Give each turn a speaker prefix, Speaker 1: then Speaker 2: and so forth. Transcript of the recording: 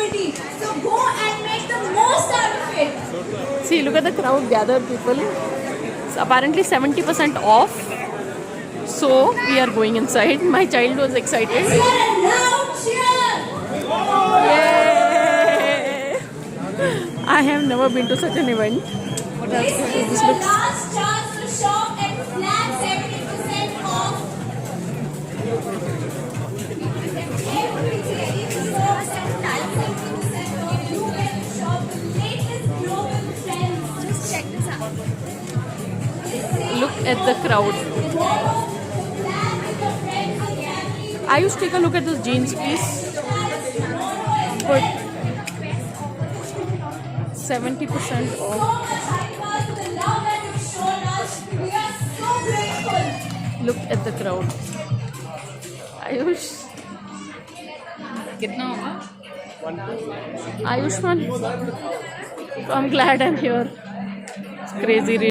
Speaker 1: activity. So go and make the most out of it.
Speaker 2: See, look at the crowd, gathered people. It's apparently 70% off. So we are going inside. My child was excited.
Speaker 1: Let's get a loud cheer.
Speaker 2: Yay! I have never been to such an event.
Speaker 1: This is your last chance to shop at flat 70% off. Everything is sold at flat 70% off. You get to shop the latest global trends. Just check this out.
Speaker 2: Look at the crowd. Ayush, take a look at those jeans, please. But 70% off. Look at the crowd. Ayush.
Speaker 3: कितना होगा?
Speaker 2: Ayushman. I'm glad I'm here. It's crazy.